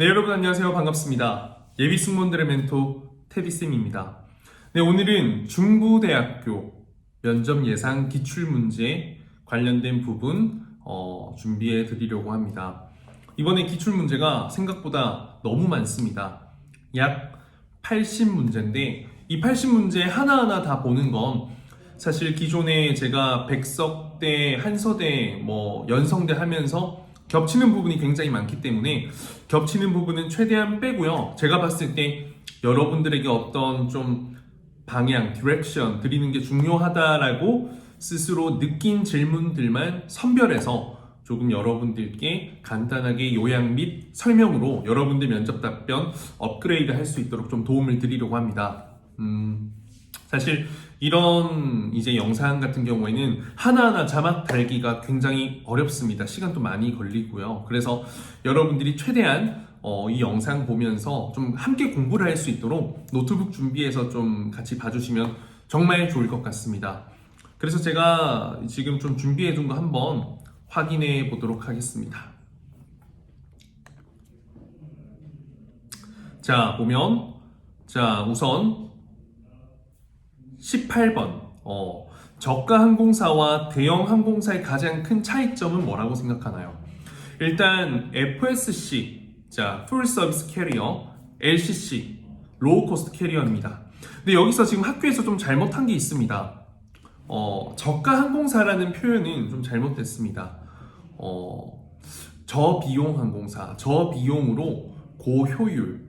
네, 여러분 안녕하세요. 반갑습니다. 예비 승무원들의 멘토 태비쌤입니다. 네, 오늘은 중부대학교 면접 예상 기출문제 관련된 부분 준비해 드리려고 합니다. 이번에 기출문제가 생각보다 너무 많습니다. 약 80문제인데 이 80문제 하나하나 다 보는 건 사실 기존에 제가 백석대, 한서대, 연성대 하면서 겹치는 부분이 굉장히 많기 때문에 겹치는 부분은 최대한 빼고요. 제가 봤을 때 여러분들에게 어떤 좀 방향, 디렉션 드리는 게 중요하다라고 스스로 느낀 질문들만 선별해서 조금 여러분들께 간단하게 요약 및 설명으로 여러분들 면접 답변 업그레이드 할 수 있도록 좀 도움을 드리려고 합니다. 사실 이런 이제 영상 같은 경우에는 하나하나 자막 달기가 굉장히 어렵습니다. 시간도 많이 걸리고요. 그래서 여러분들이 최대한 이 영상 보면서 좀 함께 공부를 할 수 있도록 노트북 준비해서 좀 같이 봐주시면 정말 좋을 것 같습니다. 그래서 제가 지금 좀 준비해 둔 거 한번 확인해 보도록 하겠습니다. 자, 보면 우선 18번 저가 항공사와 대형 항공사의 가장 큰 차이점은 뭐라고 생각하나요? 일단 FSC, Full Service Carrier, LCC, Low Cost Carrier입니다. 근데 여기서 지금 학교에서 좀 잘못한 게 있습니다. 저가 항공사라는 표현은 좀 잘못됐습니다. 저비용 항공사, 저비용으로 고효율,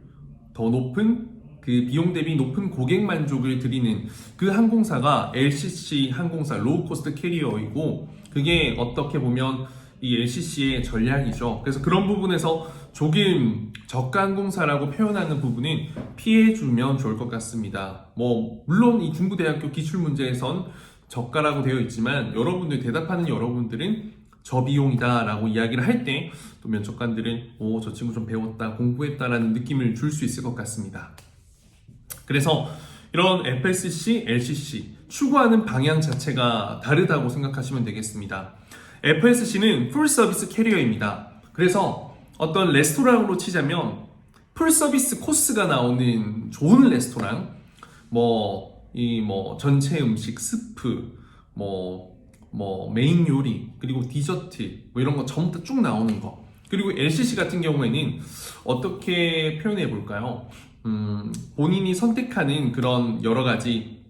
더 높은 그 비용 대비 높은 고객 만족을 드리는 그 항공사가 LCC 항공사, 로우 코스트 캐리어이고, 그게 어떻게 보면 이 LCC의 전략이죠. 그래서 그런 부분에서 조금 저가 항공사라고 표현하는 부분은 피해주면 좋을 것 같습니다. 물론 이 중부대학교 기출문제에선 저가라고 되어 있지만 여러분들 대답하는 여러분들은 저비용이다 라고 이야기를 할 때 또 면접관들은 저 친구 좀 배웠다, 공부했다라는 느낌을 줄 수 있을 것 같습니다. 그래서 이런 FSC, LCC 추구하는 방향 자체가 다르다고 생각하시면 되겠습니다. FSC는 풀 서비스 캐리어입니다. 그래서 어떤 레스토랑으로 치자면 풀 서비스 코스가 나오는 좋은 레스토랑, 전체 음식, 스프, 메인 요리, 그리고 디저트, 이런 거 전부 다 쭉 나오는 거. 그리고 LCC 같은 경우에는 어떻게 표현해 볼까요? 본인이 선택하는 그런 여러 가지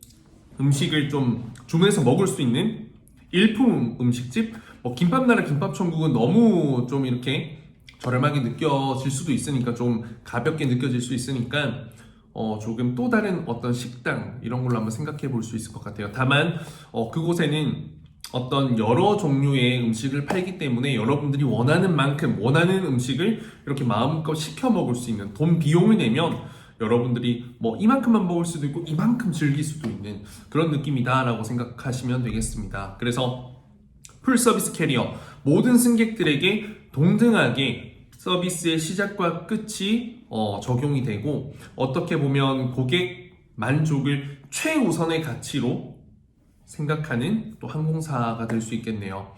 음식을 좀 주문해서 먹을 수 있는 일품 음식집, 김밥나라 김밥천국은 너무 좀 이렇게 저렴하게 느껴질 수도 있으니까, 좀 가볍게 느껴질 수 있으니까 조금 또 다른 어떤 식당 이런 걸로 한번 생각해 볼 수 있을 것 같아요. 다만 그곳에는 어떤 여러 종류의 음식을 팔기 때문에 여러분들이 원하는 만큼 원하는 음식을 이렇게 마음껏 시켜 먹을 수 있는, 돈 비용을 내면 여러분들이 이만큼만 먹을 수도 있고 이만큼 즐길 수도 있는 그런 느낌이다 라고 생각하시면 되겠습니다. 그래서 풀 서비스 캐리어, 모든 승객들에게 동등하게 서비스의 시작과 끝이 적용이 되고, 어떻게 보면 고객 만족을 최우선의 가치로 생각하는 또 항공사가 될 수 있겠네요.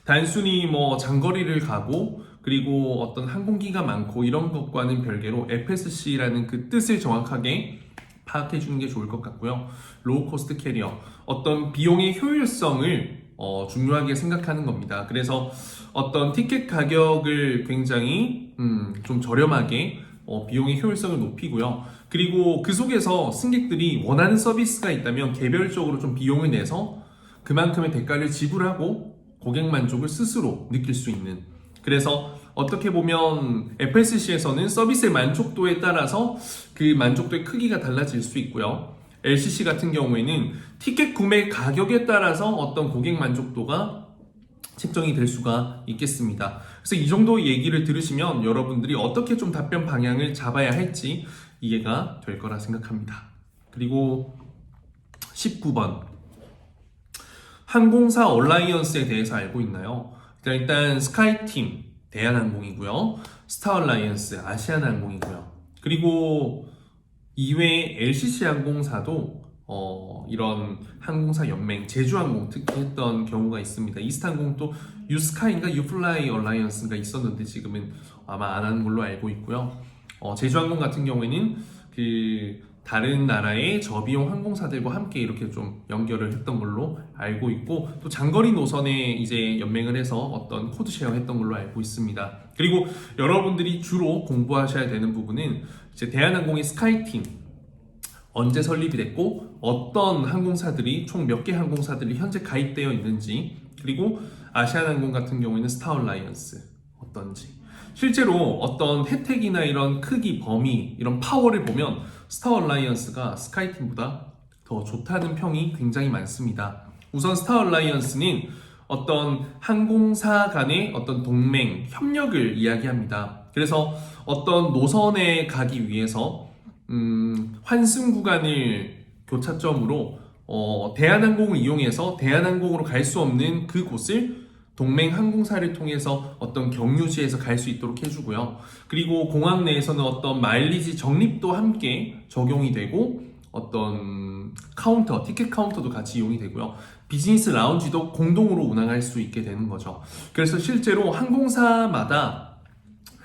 단순히 장거리를 가고 그리고 어떤 항공기가 많고 이런 것과는 별개로 FSC라는 그 뜻을 정확하게 파악해 주는 게 좋을 것 같고요. 로우 코스트 캐리어, 어떤 비용의 효율성을 중요하게 생각하는 겁니다. 그래서 어떤 티켓 가격을 굉장히 좀 저렴하게 비용의 효율성을 높이고요. 그리고 그 속에서 승객들이 원하는 서비스가 있다면 개별적으로 좀 비용을 내서 그만큼의 대가를 지불하고 고객 만족을 스스로 느낄 수 있는, 그래서 어떻게 보면 FSC에서는 서비스의 만족도에 따라서 그 만족도의 크기가 달라질 수 있고요. LCC 같은 경우에는 티켓 구매 가격에 따라서 어떤 고객 만족도가 책정이 될 수가 있겠습니다. 그래서 이 정도 얘기를 들으시면 여러분들이 어떻게 좀 답변 방향을 잡아야 할지 이해가 될 거라 생각합니다. 그리고 19번, 항공사 얼라이언스에 대해서 알고 있나요? 일단 스카이팀, 대한항공이고요. 스타얼라이언스, 아시아나항공이고요. 그리고 이외에 LCC 항공사도 이런 항공사 연맹, 제주항공 특히 했던 경우가 있습니다. 이스타항공도 유스카이인가 유플라이 얼라이언스가 있었는데 지금은 아마 안 하는 걸로 알고 있고요. 제주항공 같은 경우에는 그 다른 나라의 저비용 항공사들과 함께 이렇게 좀 연결을 했던 걸로 알고 있고, 또 장거리 노선에 이제 연맹을 해서 어떤 코드 쉐어 했던 걸로 알고 있습니다. 그리고 여러분들이 주로 공부하셔야 되는 부분은 이제 대한항공의 스카이팀 언제 설립이 됐고 어떤 항공사들이 총 몇 개 항공사들이 현재 가입되어 있는지, 그리고 아시아나항공 같은 경우에는 스타얼라이언스 어떤지, 실제로 어떤 혜택이나 이런 크기, 범위, 이런 파워를 보면 스타얼라이언스가 스카이팀보다 더 좋다는 평이 굉장히 많습니다. 우선 스타얼라이언스는 어떤 항공사 간의 어떤 동맹, 협력을 이야기합니다. 그래서 어떤 노선에 가기 위해서 환승 구간을 교차점으로 대한항공을 이용해서 대한항공으로 갈 수 없는 그곳을 동맹 항공사를 통해서 어떤 경유지에서 갈 수 있도록 해주고요. 그리고 공항 내에서는 어떤 마일리지 적립도 함께 적용이 되고, 어떤 카운터, 티켓 카운터도 같이 이용이 되고요. 비즈니스 라운지도 공동으로 운항할 수 있게 되는 거죠. 그래서 실제로 항공사마다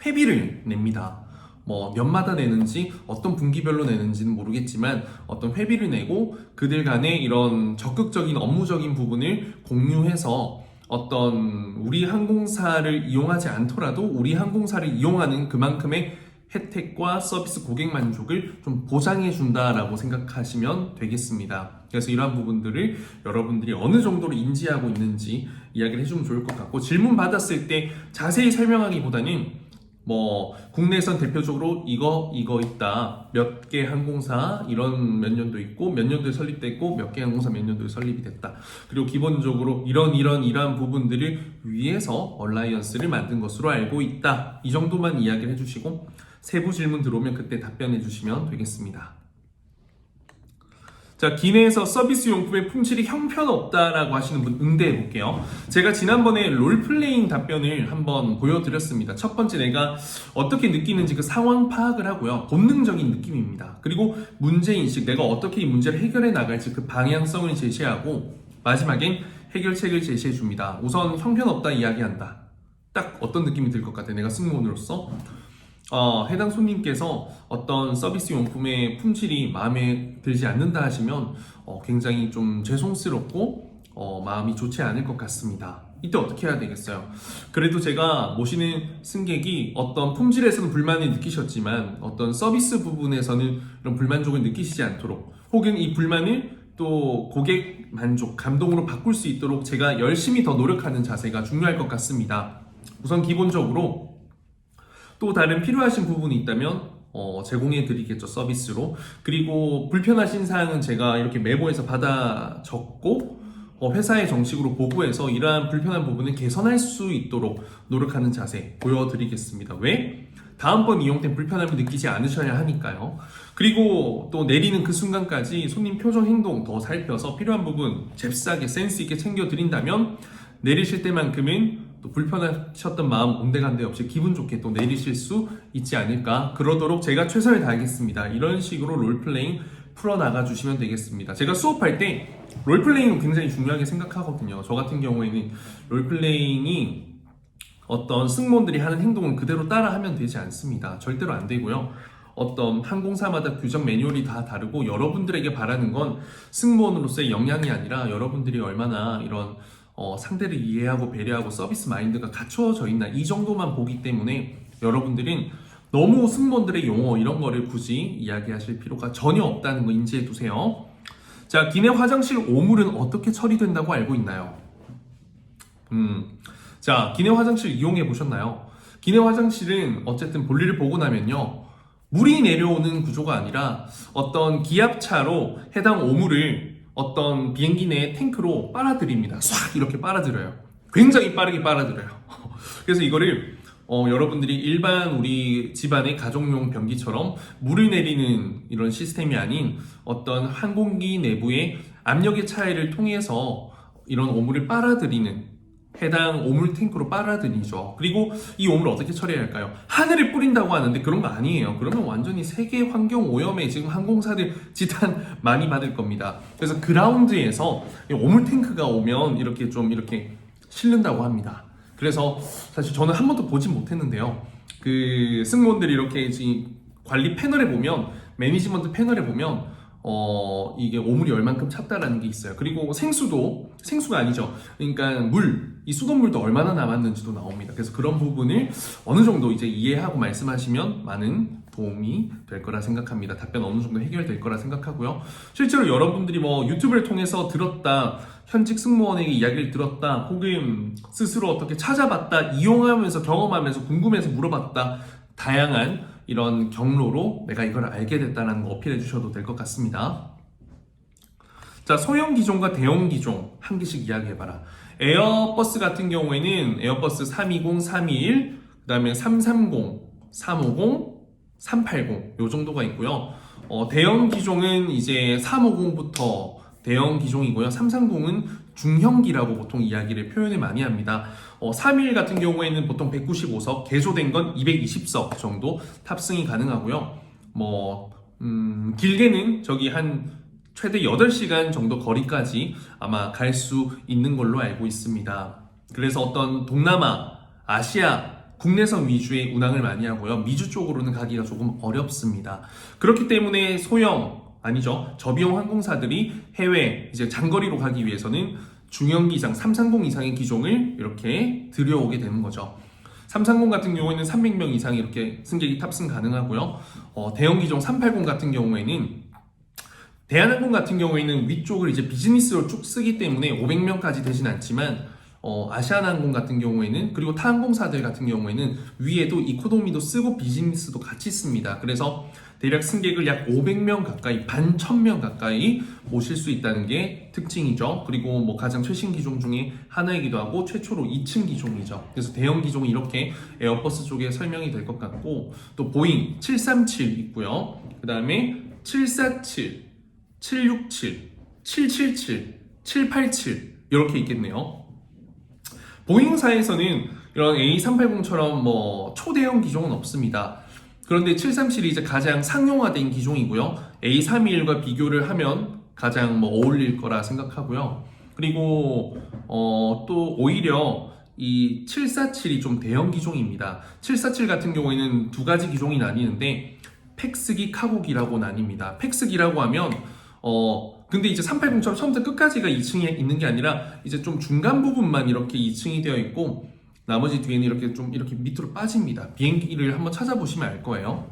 회비를 냅니다. 뭐 년마다 내는지 어떤 분기별로 내는지는 모르겠지만 어떤 회비를 내고 그들 간의 이런 적극적인 업무적인 부분을 공유해서 어떤 우리 항공사를 이용하지 않더라도 우리 항공사를 이용하는 그만큼의 혜택과 서비스, 고객 만족을 좀 보장해 준다라고 생각하시면 되겠습니다. 그래서 이러한 부분들을 여러분들이 어느 정도로 인지하고 있는지 이야기를 해주면 좋을 것 같고, 질문 받았을 때 자세히 설명하기보다는 뭐 국내에선 대표적으로 이거 있다, 몇 개 항공사 이런 몇 년도 있고 몇 년도에 설립됐고 몇 개 항공사 몇 년도에 설립이 됐다, 그리고 기본적으로 이러한 부분들을 위해서 얼라이언스를 만든 것으로 알고 있다, 이 정도만 이야기를 해주시고 세부 질문 들어오면 그때 답변해 주시면 되겠습니다. 자, 기내에서 서비스 용품의 품질이 형편없다라고 하시는 분 응대해 볼게요. 제가 지난번에 롤플레잉 답변을 한번 보여드렸습니다. 첫 번째, 내가 어떻게 느끼는지 그 상황 파악을 하고요. 본능적인 느낌입니다. 그리고 문제인식, 내가 어떻게 이 문제를 해결해 나갈지 그 방향성을 제시하고, 마지막엔 해결책을 제시해 줍니다. 우선 형편없다 이야기한다. 딱 어떤 느낌이 들 것 같아요? 내가 승무원으로서 해당 손님께서 어떤 서비스 용품의 품질이 마음에 들지 않는다 하시면 굉장히 좀 죄송스럽고 마음이 좋지 않을 것 같습니다. 이때 어떻게 해야 되겠어요? 그래도 제가 모시는 승객이 어떤 품질에서는 불만을 느끼셨지만 어떤 서비스 부분에서는 이런 불만족을 느끼시지 않도록, 혹은 이 불만을 또 고객 만족, 감동으로 바꿀 수 있도록 제가 열심히 더 노력하는 자세가 중요할 것 같습니다. 우선 기본적으로 또 다른 필요하신 부분이 있다면 제공해 드리겠죠, 서비스로. 그리고 불편하신 사항은 제가 이렇게 메모해서 받아 적고 회사에 정식으로 보고해서 이러한 불편한 부분을 개선할 수 있도록 노력하는 자세 보여드리겠습니다. 왜? 다음번 이용 때 불편함을 느끼지 않으셔야 하니까요. 그리고 또 내리는 그 순간까지 손님 표정 행동 더 살펴서 필요한 부분 잽싸게 센스 있게 챙겨드린다면 내리실 때만큼은 또 불편하셨던 마음 온데간데 없이 기분 좋게 또 내리실 수 있지 않을까, 그러도록 제가 최선을 다하겠습니다. 이런 식으로 롤플레잉 풀어나가 주시면 되겠습니다. 제가 수업할 때 롤플레잉은 굉장히 중요하게 생각하거든요. 저 같은 경우에는 롤플레잉이 어떤 승무원들이 하는 행동을 그대로 따라하면 되지 않습니다. 절대로 안 되고요. 어떤 항공사마다 규정 매뉴얼이 다 다르고, 여러분들에게 바라는 건 승무원으로서의 역량이 아니라 여러분들이 얼마나 이런 상대를 이해하고 배려하고 서비스 마인드가 갖춰져 있나, 이 정도만 보기 때문에 여러분들은 너무 승무원들의 용어 이런 거를 굳이 이야기하실 필요가 전혀 없다는 거 인지해 두세요. 자, 기내 화장실 오물은 어떻게 처리된다고 알고 있나요? 자, 기내 화장실 이용해 보셨나요? 기내 화장실은 어쨌든 볼일을 보고 나면요, 물이 내려오는 구조가 아니라 어떤 기압차로 해당 오물을 어떤 비행기 내 탱크로 빨아들입니다. 싹 이렇게 빨아들여요. 굉장히 빠르게 빨아들여요. 그래서 이거를 여러분들이 일반 우리 집안의 가정용 변기처럼 물을 내리는 이런 시스템이 아닌 어떤 항공기 내부의 압력의 차이를 통해서 이런 오물을 빨아들이는 해당 오물 탱크로 빨아들이죠. 그리고 이 오물을 어떻게 처리해야 할까요? 하늘에 뿌린다고 하는데 그런 거 아니에요. 그러면 완전히 세계 환경 오염에 지금 항공사들 지탄 많이 받을 겁니다. 그래서 그라운드에서 오물 탱크가 오면 이렇게 좀 이렇게 실른다고 합니다. 그래서 사실 저는 한 번도 보진 못했는데요. 그 승무원들이 이렇게 지금 관리 패널에 보면, 매니지먼트 패널에 보면 이게 오물이 얼만큼 찼다라는 게 있어요. 그리고 생수가 아니죠. 그러니까 이 수돗물도 얼마나 남았는지도 나옵니다. 그래서 그런 부분을 어느 정도 이제 이해하고 말씀하시면 많은 도움이 될 거라 생각합니다. 답변 어느 정도 해결될 거라 생각하고요. 실제로 여러분들이 뭐 유튜브를 통해서 들었다, 현직 승무원에게 이야기를 들었다, 혹은 스스로 어떻게 찾아봤다, 이용하면서 경험하면서 궁금해서 물어봤다, 다양한 이런 경로로 내가 이걸 알게 됐다는 거 어필해 주셔도 될 것 같습니다. 자, 소형 기종과 대형 기종 한 개씩 이야기해봐라. 에어버스 같은 경우에는 에어버스 320, 321, 그 다음에 330, 350, 380 요 정도가 있고요. 대형 기종은 이제 350부터 대형 기종이고요. 330은 중형기라고 보통 이야기를 표현을 많이 합니다. 321 같은 경우에는 보통 195석, 개조된 건 220석 정도 탑승이 가능하고요. 길게는 저기 한 최대 8시간 정도 거리까지 아마 갈 수 있는 걸로 알고 있습니다. 그래서 어떤 동남아, 아시아, 국내선 위주의 운항을 많이 하고요. 미주 쪽으로는 가기가 조금 어렵습니다. 그렇기 때문에 저비용 항공사들이 해외 이제 장거리로 가기 위해서는 중형기 이상 330 이상의 기종을 이렇게 들여오게 되는 거죠. 330 같은 경우에는 300명 이상이 이렇게 승객이 탑승 가능하고요. 대형 기종 380 같은 경우에는 대한항공 같은 경우에는 위쪽을 이제 비즈니스로 쭉 쓰기 때문에 500명까지 되진 않지만 아시아나항공 같은 경우에는, 그리고 타 항공사들 같은 경우에는 위에도 이코노미도 쓰고 비즈니스도 같이 씁니다. 그래서 대략 승객을 약 500명 가까이, 반 1000명 가까이 모실 수 있다는 게 특징이죠. 그리고 가장 최신 기종 중에 하나이기도 하고 최초로 2층 기종이죠. 그래서 대형 기종이 이렇게 에어버스 쪽에 설명이 될 것 같고, 또 보잉 737 있고요. 그 다음에 747, 767, 777, 787 이렇게 있겠네요. 보잉사에서는 이런 A380처럼 초대형 기종은 없습니다. 그런데 737이 이제 가장 상용화된 기종이고요. A321과 비교를 하면 가장 어울릴 거라 생각하고요. 그리고 또 오히려 이 747이 좀 대형 기종입니다. 747 같은 경우에는 두 가지 기종이 나뉘는데 팩스기, 카고기라고 나뉩니다. 팩스기라고 하면 근데 이제 380처럼 처음부터 끝까지가 2층에 있는 게 아니라 이제 좀 중간 부분만 이렇게 2층이 되어 있고 나머지 뒤에는 이렇게 밑으로 빠집니다. 비행기를 한번 찾아보시면 알 거예요.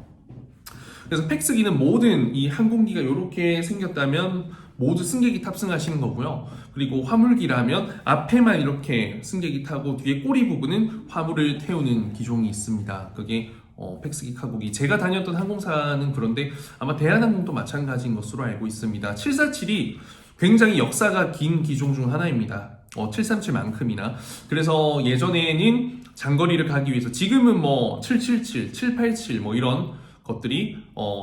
그래서 팩스기는 모든 이 항공기가 이렇게 생겼다면 모두 승객이 탑승하시는 거고요. 그리고 화물기라면 앞에만 이렇게 승객이 타고 뒤에 꼬리 부분은 화물을 태우는 기종이 있습니다. 그게 팩스기 카고기. 제가 다녔던 항공사는 그런데 아마 대한항공도 마찬가지인 것으로 알고 있습니다. 747이 굉장히 역사가 긴 기종 중 하나입니다. 737만큼이나. 그래서 예전에는 장거리를 가기 위해서, 지금은 777, 787 이런 것들이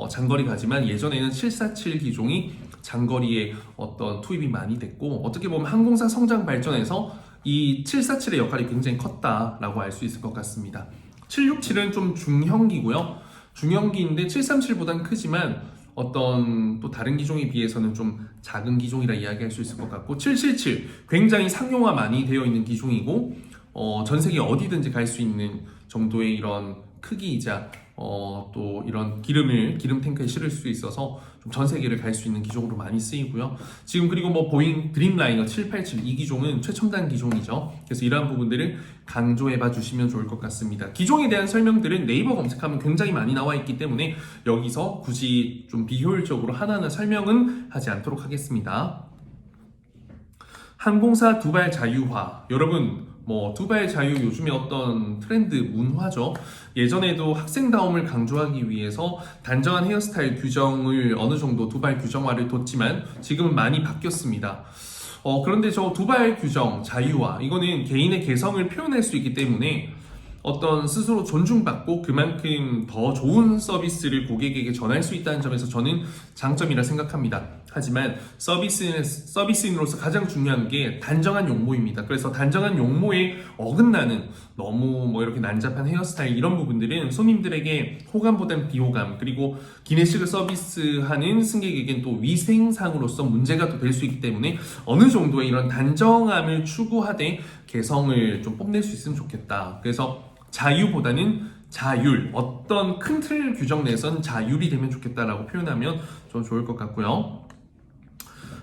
장거리 가지만 예전에는 747 기종이 장거리에 어떤 투입이 많이 됐고, 어떻게 보면 항공사 성장 발전에서 이 747의 역할이 굉장히 컸다라고 알 수 있을 것 같습니다. 767은 좀 중형기고요. 중형기인데 737보다는 크지만 어떤 또 다른 기종에 비해서는 좀 작은 기종이라 이야기할 수 있을 것 같고, 777 굉장히 상용화 많이 되어 있는 기종이고 전 세계 어디든지 갈 수 있는 정도의 이런 크기이자 또 이런 기름 탱크에 실을 수 있어서 좀 전 세계를 갈 수 있는 기종으로 많이 쓰이고요. 지금 그리고 보잉 드림라이너 787 이 기종은 최첨단 기종이죠. 그래서 이러한 부분들을 강조해봐 주시면 좋을 것 같습니다. 기종에 대한 설명들은 네이버 검색하면 굉장히 많이 나와 있기 때문에 여기서 굳이 좀 비효율적으로 하나하나 설명은 하지 않도록 하겠습니다. 항공사 두발 자유화. 여러분 두발 자유 요즘에 어떤 트렌드 문화죠. 예전에도 학생다움을 강조하기 위해서 단정한 헤어스타일 규정을 어느 정도 두발 규정화를 뒀지만 지금은 많이 바뀌었습니다. 그런데 저 두발 규정 자유화, 이거는 개인의 개성을 표현할 수 있기 때문에 어떤 스스로 존중받고 그만큼 더 좋은 서비스를 고객에게 전할 수 있다는 점에서 저는 장점이라 생각합니다. 하지만 서비스인으로서 가장 중요한 게 단정한 용모입니다. 그래서 단정한 용모에 어긋나는 너무 뭐 이렇게 난잡한 헤어스타일 이런 부분들은 손님들에게 호감보단 비호감, 그리고 기내식을 서비스하는 승객에겐 또 위생상으로서 문제가 또 될 수 있기 때문에 어느 정도의 이런 단정함을 추구하되 개성을 좀 뽐낼 수 있으면 좋겠다. 그래서 자유보다는 자율, 어떤 큰 틀 규정 내에선 자율이 되면 좋겠다라고 표현하면 좀 좋을 것 같고요.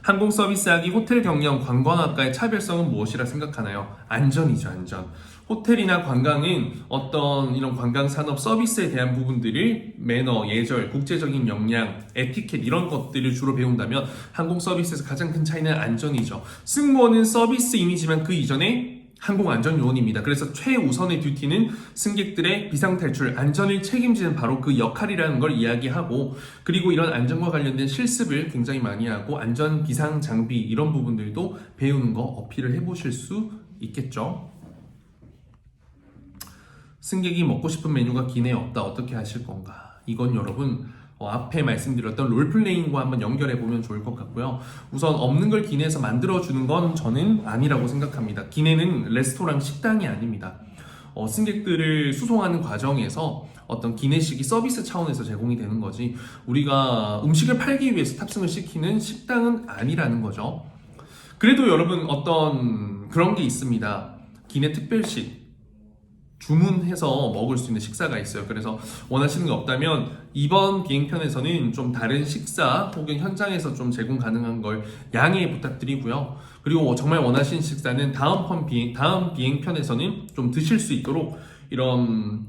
항공 서비스하기, 호텔 경영, 관광학과의 차별성은 무엇이라 생각하나요? 안전이죠, 안전. 호텔이나 관광은 어떤 이런 관광산업 서비스에 대한 부분들을 매너, 예절, 국제적인 역량, 에티켓 이런 것들을 주로 배운다면 항공 서비스에서 가장 큰 차이는 안전이죠. 승무원은 서비스인이지만 그 이전에 항공안전요원입니다. 그래서 최우선의 듀티는 승객들의 비상탈출, 안전을 책임지는 바로 그 역할이라는 걸 이야기하고, 그리고 이런 안전과 관련된 실습을 굉장히 많이 하고 안전 비상 장비 이런 부분들도 배우는 거 어필을 해보실 수 있겠죠. 승객이 먹고 싶은 메뉴가 기내에 없다. 어떻게 하실 건가? 이건 여러분 앞에 말씀드렸던 롤플레잉과 한번 연결해보면 좋을 것 같고요. 우선 없는 걸 기내에서 만들어주는 건 저는 아니라고 생각합니다. 기내는 레스토랑, 식당이 아닙니다. 승객들을 수송하는 과정에서 어떤 기내식이 서비스 차원에서 제공이 되는 거지, 우리가 음식을 팔기 위해서 탑승을 시키는 식당은 아니라는 거죠. 그래도 여러분 어떤 그런 게 있습니다. 기내 특별식 주문해서 먹을 수 있는 식사가 있어요. 그래서 원하시는 게 없다면 이번 비행편에서는 좀 다른 식사 혹은 현장에서 좀 제공 가능한 걸 양해 부탁드리고요. 그리고 정말 원하시는 식사는 다음 비행편에서는 좀 드실 수 있도록 이런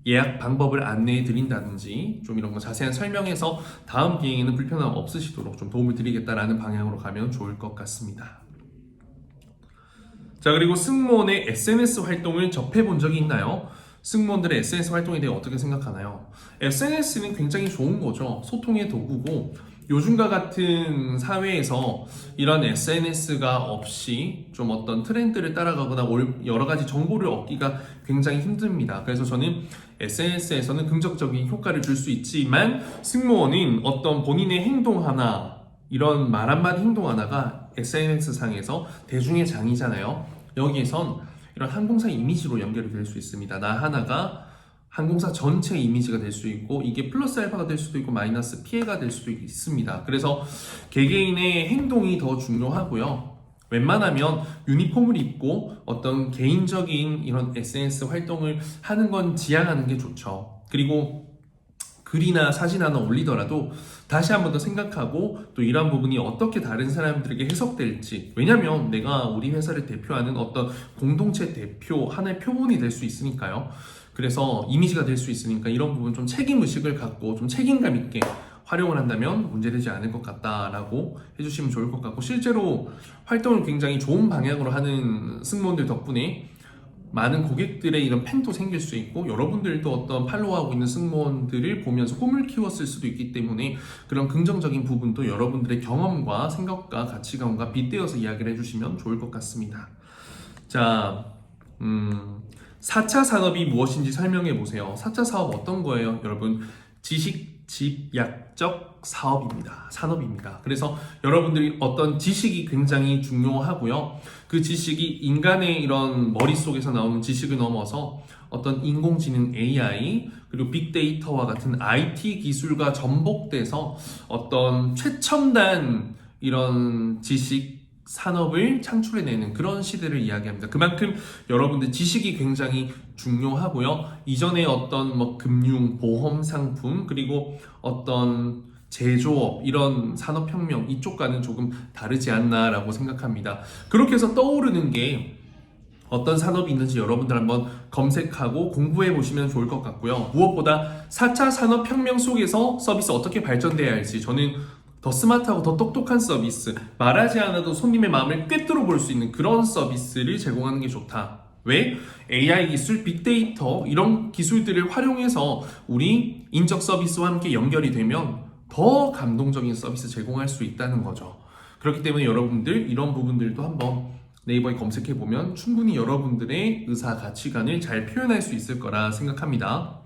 예약 방법을 안내해 드린다든지 좀 이런 거 자세한 설명해서 다음 비행에는 불편함 없으시도록 좀 도움을 드리겠다라는 방향으로 가면 좋을 것 같습니다. 자, 그리고 승무원의 SNS 활동을 접해본 적이 있나요? 승무원들의 SNS 활동에 대해 어떻게 생각하나요? SNS는 굉장히 좋은 거죠. 소통의 도구고, 요즘과 같은 사회에서 이런 SNS가 없이 좀 어떤 트렌드를 따라가거나 여러 가지 정보를 얻기가 굉장히 힘듭니다. 그래서 저는 SNS에서는 긍정적인 효과를 줄 수 있지만, 승무원은 어떤 본인의 행동 하나, 이런 말 한마디 행동 하나가 SNS상에서 대중의 장이잖아요. 여기에선 이런 항공사 이미지로 연결이 될 수 있습니다. 나 하나가 항공사 전체 이미지가 될 수 있고, 이게 플러스 알파가 될 수도 있고 마이너스 피해가 될 수도 있습니다. 그래서 개개인의 행동이 더 중요하고요. 웬만하면 유니폼을 입고 어떤 개인적인 이런 SNS 활동을 하는 건 지양하는 게 좋죠. 그리고 글이나 사진 하나 올리더라도 다시 한 번 더 생각하고 또 이런 부분이 어떻게 다른 사람들에게 해석될지, 왜냐면 내가 우리 회사를 대표하는 어떤 공동체 대표 하나의 표본이 될 수 있으니까요. 그래서 이미지가 될 수 있으니까 이런 부분 좀 책임의식을 갖고 좀 책임감 있게 활용을 한다면 문제되지 않을 것 같다라고 해주시면 좋을 것 같고, 실제로 활동을 굉장히 좋은 방향으로 하는 승무원들 덕분에 많은 고객들의 이런 팬도 생길 수 있고, 여러분들도 어떤 팔로우하고 있는 승무원들을 보면서 꿈을 키웠을 수도 있기 때문에 그런 긍정적인 부분도 여러분들의 경험과 생각과 가치관과 빗대어서 이야기를 해주시면 좋을 것 같습니다. 자, 4차 산업이 무엇인지 설명해 보세요. 4차 사업 어떤 거예요? 여러분, 지식, 집약적 사업입니다. 산업입니다. 그래서 여러분들이 어떤 지식이 굉장히 중요하고요. 그 지식이 인간의 이런 머릿속에서 나오는 지식을 넘어서 어떤 인공지능 AI 그리고 빅데이터와 같은 IT 기술과 접목돼서 어떤 최첨단 이런 지식 산업을 창출해내는 그런 시대를 이야기합니다. 그만큼 여러분들 지식이 굉장히 중요하고요. 이전에 어떤 뭐 금융, 보험 상품, 그리고 어떤 제조업, 이런 산업혁명 이쪽과는 조금 다르지 않나라고 생각합니다. 그렇게 해서 떠오르는 게 어떤 산업이 있는지 여러분들 한번 검색하고 공부해 보시면 좋을 것 같고요. 무엇보다 4차 산업혁명 속에서 서비스 어떻게 발전돼야 할지, 저는 더 스마트하고 더 똑똑한 서비스, 말하지 않아도 손님의 마음을 꿰뚫어 볼 수 있는 그런 서비스를 제공하는 게 좋다. 왜? AI 기술, 빅데이터 이런 기술들을 활용해서 우리 인적 서비스와 함께 연결이 되면 더 감동적인 서비스 제공할 수 있다는 거죠. 그렇기 때문에 여러분들 이런 부분들도 한번 네이버에 검색해보면 충분히 여러분들의 의사 가치관을 잘 표현할 수 있을 거라 생각합니다.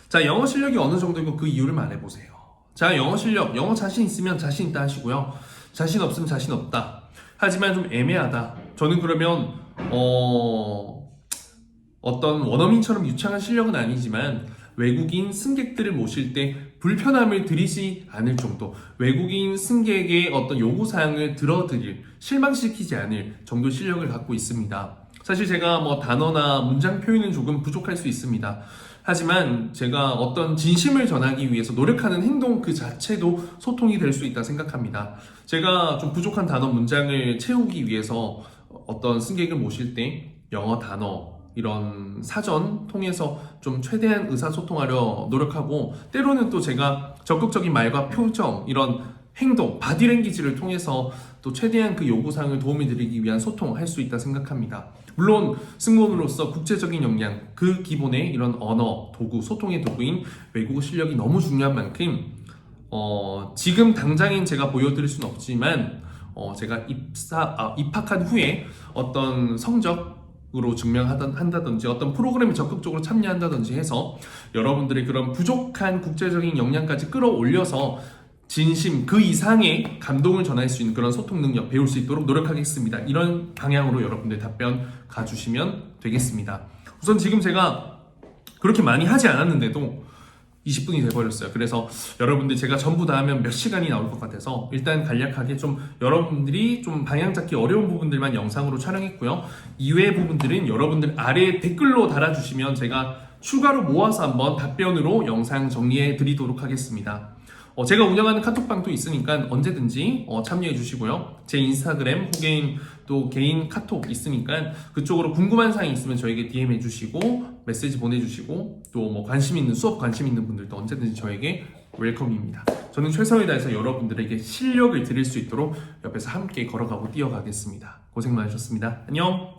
자, 영어 실력이 어느 정도이고 그 이유를 말해보세요. 자, 영어 실력, 영어 자신 있으면 자신 있다 하시고요. 자신 없으면 자신 없다. 하지만 좀 애매하다. 저는 그러면 어떤 원어민처럼 유창한 실력은 아니지만 외국인 승객들을 모실 때 불편함을 드리지 않을 정도, 외국인 승객의 어떤 요구사항을 들어드릴, 실망시키지 않을 정도 실력을 갖고 있습니다. 사실 제가 뭐 단어나 문장 표현은 조금 부족할 수 있습니다. 하지만 제가 어떤 진심을 전하기 위해서 노력하는 행동 그 자체도 소통이 될 수 있다 생각합니다. 제가 좀 부족한 단어 문장을 채우기 위해서 어떤 승객을 모실 때 영어 단어 이런 사전 통해서 좀 최대한 의사소통하려 노력하고, 때로는 또 제가 적극적인 말과 표정, 이런 행동, 바디랭귀지를 통해서 또 최대한 그 요구사항을 도움을 드리기 위한 소통할 수 있다 생각합니다. 물론 승무원으로서 국제적인 역량, 그 기본의 이런 언어, 도구, 소통의 도구인 외국어 실력이 너무 중요한 만큼 지금 당장엔 제가 보여드릴 수는 없지만 제가 입학한 후에 어떤 성적으로 증명한다든지 어떤 프로그램에 적극적으로 참여한다든지 해서 여러분들의 그런 부족한 국제적인 역량까지 끌어올려서 진심 그 이상의 감동을 전할 수 있는 그런 소통 능력 배울 수 있도록 노력하겠습니다. 이런 방향으로 여러분들 답변 가주시면 되겠습니다. 우선 지금 제가 그렇게 많이 하지 않았는데도 20분이 돼버렸어요. 그래서 여러분들 제가 전부 다 하면 몇 시간이 나올 것 같아서 일단 간략하게 좀 여러분들이 좀 방향 잡기 어려운 부분들만 영상으로 촬영했고요. 이외의 부분들은 여러분들 아래 댓글로 달아주시면 제가 추가로 모아서 한번 답변으로 영상 정리해 드리도록 하겠습니다. 제가 운영하는 카톡방도 있으니까 언제든지 참여해 주시고요. 제 인스타그램 혹은 또 개인 카톡 있으니까 그쪽으로 궁금한 사항이 있으면 저에게 DM 해주시고 메시지 보내주시고 또 뭐 관심 있는 수업 관심 있는 분들도 언제든지 저에게 웰컴입니다. 저는 최선을 다해서 여러분들에게 실력을 드릴 수 있도록 옆에서 함께 걸어가고 뛰어가겠습니다. 고생 많으셨습니다. 안녕.